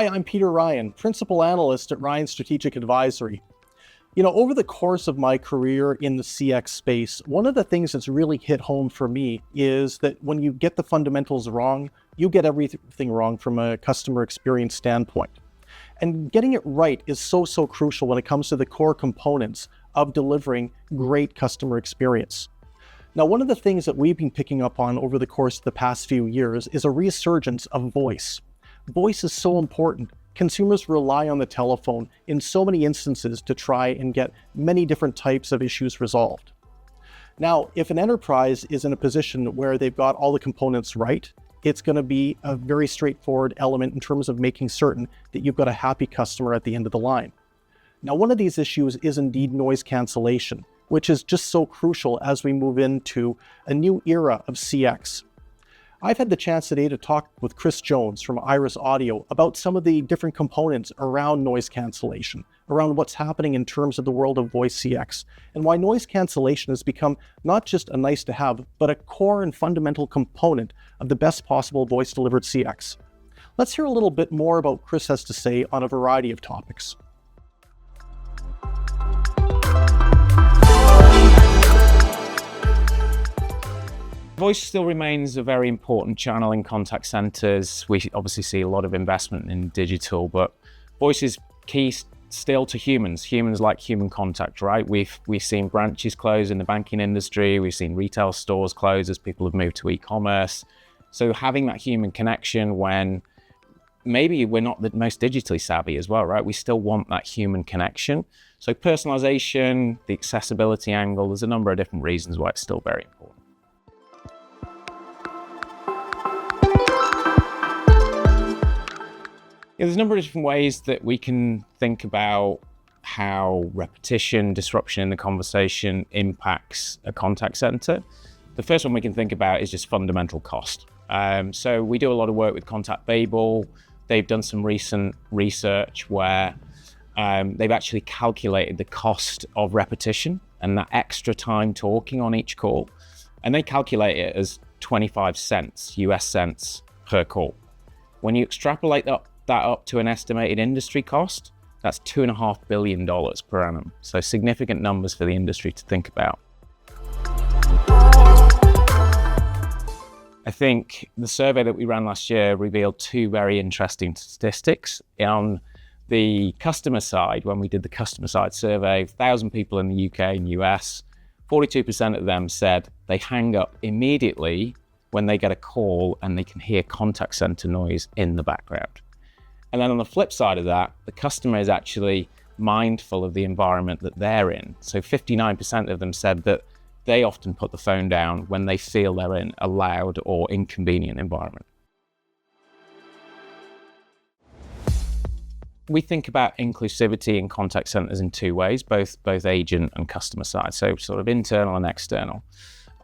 Hi, I'm Peter Ryan, Principal Analyst at Ryan Strategic Advisory. Over the course of my career in the CX space, one of the things that's really hit home for me is that when you get the fundamentals wrong, you get everything wrong from a customer experience standpoint. And getting it right is so crucial when it comes to the core components of delivering great customer experience. Now, one of the things that we've been picking up on over the course of the past few years is a resurgence of voice. Voice is so important. Consumers rely on the telephone in so many instances to try and get many different types of issues resolved. Now, if an enterprise is in a position where they've got all the components right, it's going to be a very straightforward element in terms of making certain that you've got a happy customer at the end of the line. Now, one of these issues is indeed noise cancellation, which is just so crucial as we move into a new era of CX. I've had the chance today to talk with Chris Jones from Iris Audio about some of the different components around noise cancellation, around what's happening in terms of the world of voice CX, and why noise cancellation has become not just a nice to have, but a core and fundamental component of the best possible voice delivered CX. Let's hear a little bit more about what Chris has to say on a variety of topics. Voice still remains a very important channel in contact centers. We obviously see a lot of investment in digital, but voice is key still to humans. Humans like human contact, right? We've seen branches close in the banking industry. We've seen retail stores close as people have moved to e-commerce. So having that human connection when maybe we're not the most digitally savvy as well, right? We still want that human connection. So personalization, the accessibility angle, there's a number of different reasons why it's still very important. There's a number of different ways that we can think about how repetition, disruption in the conversation impacts a contact center. The first one we can think about is just fundamental cost. So we do a lot of work with Contact Babel. They've done some recent research where they've actually calculated the cost of repetition and that extra time talking on each call. And they calculate it as 25 cents, US cents per call. When you extrapolate that up to an estimated industry cost, that's $2.5 billion per annum. So significant numbers for the industry to think about. I think the survey that we ran last year revealed two very interesting statistics. On the customer side, when we did the customer side survey, 1,000 people in the UK and US, 42% of them said they hang up immediately when they get a call and they can hear contact center noise in the background. And then on the flip side of that, the customer is actually mindful of the environment that they're in. So 59% of them said that they often put the phone down when they feel they're in a loud or inconvenient environment. We think about inclusivity in contact centers in two ways, both agent and customer side, so sort of internal and external.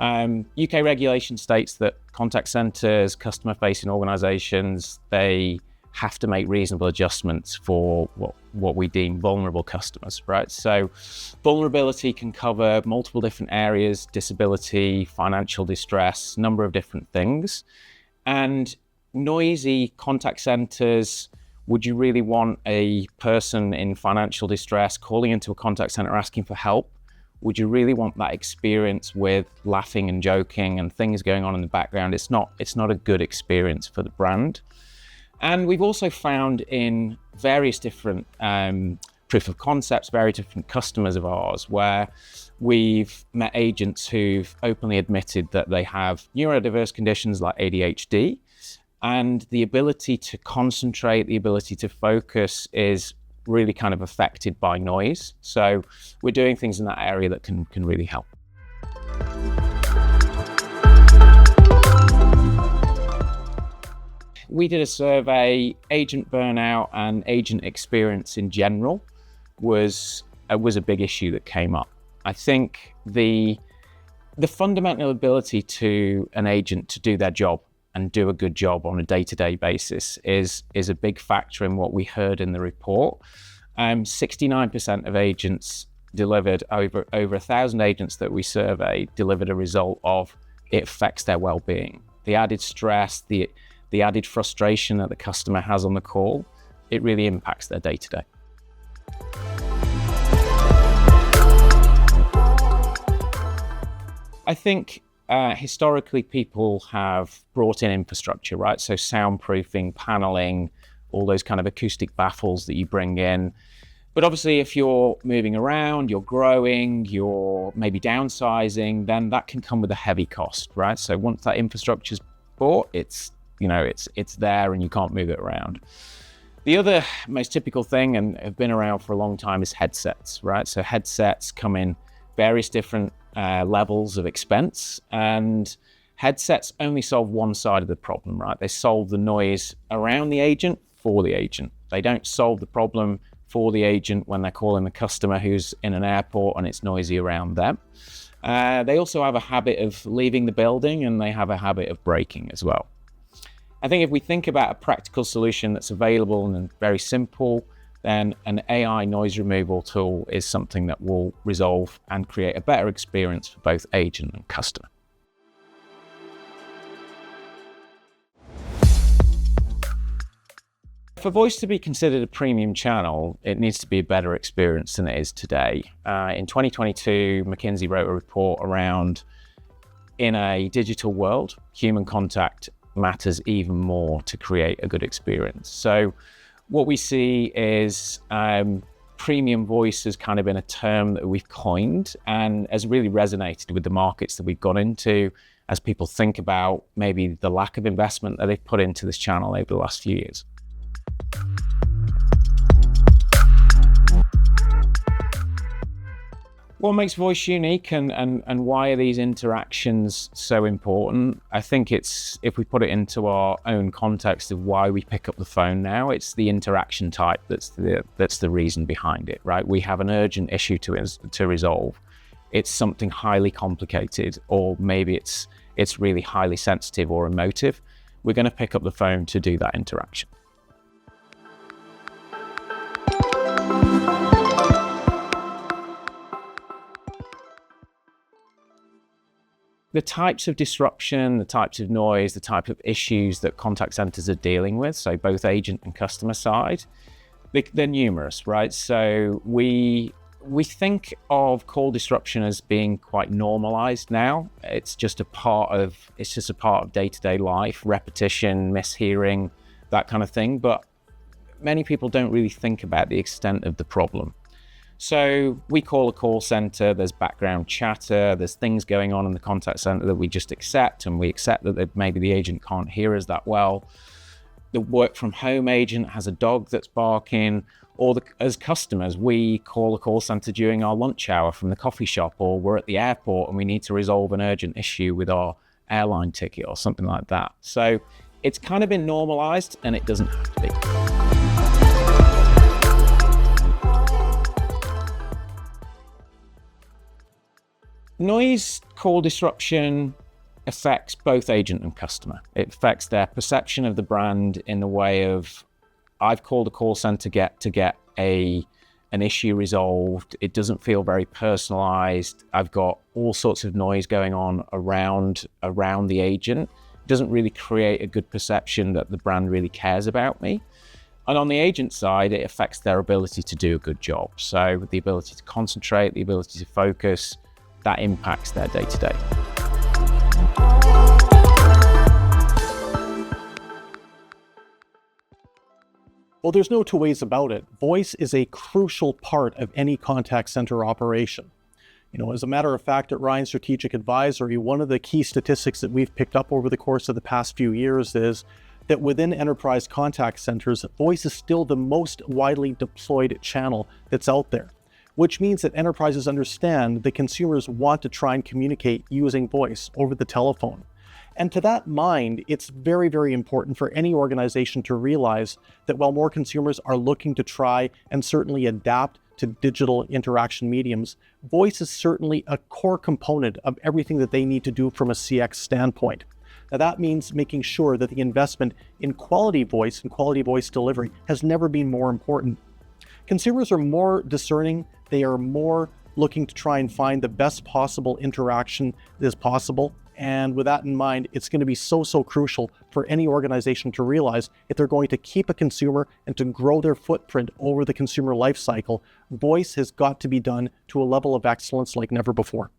UK regulation states that contact centers, customer-facing organizations, they have to make reasonable adjustments for what we deem vulnerable customers, right? So vulnerability can cover multiple different areas: disability, financial distress, number of different things. And noisy contact centers, would you really want a person in financial distress calling into a contact center asking for help? Would you really want that experience with laughing and joking and things going on in the background? It's not a good experience for the brand. And we've also found in various different proof of concepts, very different customers of ours, where we've met agents who've openly admitted that they have neurodiverse conditions like ADHD, and the ability to concentrate, the ability to focus is really kind of affected by noise. So we're doing things in that area that can really help. We did a survey. Agent burnout and agent experience in general was a big issue that came up. I think the fundamental ability to an agent to do their job and do a good job on a day-to-day basis is a big factor in what we heard in the report. 69% of agents delivered, over 1,000 agents that we surveyed, delivered a result of it affects their well-being. The added stress, the added frustration that the customer has on the call, it really impacts their day-to-day. I think historically people have brought in infrastructure, right? So soundproofing, paneling, all those kind of acoustic baffles that you bring in. But obviously if you're moving around, you're growing, you're maybe downsizing, then that can come with a heavy cost, right? So once that infrastructure's bought, it's there and you can't move it around. The other most typical thing, and have been around for a long time, is headsets, right? So headsets come in various different levels of expense, and headsets only solve one side of the problem, right? They solve the noise around the agent for the agent. They don't solve the problem for the agent when they're calling the customer who's in an airport and it's noisy around them. They also have a habit of leaving the building, and they have a habit of braking as well. I think if we think about a practical solution that's available and very simple, then an AI noise removal tool is something that will resolve and create a better experience for both agent and customer. For voice to be considered a premium channel, it needs to be a better experience than it is today. In 2022, McKinsey wrote a report around, in a digital world, human contact matters even more to create a good experience. So what we see is premium voice has kind of been a term that we've coined and has really resonated with the markets that we've gone into as people think about maybe the lack of investment that they've put into this channel over the last few years. What makes voice unique and why are these interactions so important? I think it's, if we put it into our own context of why we pick up the phone now, it's the interaction type that's the reason behind it, right? We have an urgent issue to resolve. It's something highly complicated, or maybe it's really highly sensitive or emotive. We're going to pick up the phone to do that interaction. The types of disruption, the types of noise, the type of issues that contact centers are dealing with, so both agent and customer side, they're numerous, right? So we think of call disruption as being quite normalized now. It's just a part of day-to-day life, repetition, mishearing, that kind of thing. But many people don't really think about the extent of the problem. So we call a call center, there's background chatter, there's things going on in the contact center that we just accept, and we accept that maybe the agent can't hear us that well. The work from home agent has a dog that's barking, or as customers, we call a call center during our lunch hour from the coffee shop, or we're at the airport and we need to resolve an urgent issue with our airline ticket or something like that. So it's kind of been normalized, and it doesn't have to be. Noise call disruption affects both agent and customer. It affects their perception of the brand in the way of, I've called a call center to get an issue resolved. It doesn't feel very personalized. I've got all sorts of noise going on around the agent. It doesn't really create a good perception that the brand really cares about me. And on the agent side, it affects their ability to do a good job. So the ability to concentrate, the ability to focus, that impacts their day-to-day. Well, there's no two ways about it. Voice is a crucial part of any contact center operation. As a matter of fact, at Ryan Strategic Advisory, one of the key statistics that we've picked up over the course of the past few years is that within enterprise contact centers, voice is still the most widely deployed channel that's out there, which means that enterprises understand that consumers want to try and communicate using voice over the telephone. And to that mind, it's very, very important for any organization to realize that while more consumers are looking to try and certainly adapt to digital interaction mediums, voice is certainly a core component of everything that they need to do from a CX standpoint. Now that means making sure that the investment in quality voice and quality voice delivery has never been more important. Consumers are more discerning. They are more looking to try and find the best possible interaction that is possible. And with that in mind, it's going to be so crucial for any organization to realize if they're going to keep a consumer and to grow their footprint over the consumer life cycle, voice has got to be done to a level of excellence like never before.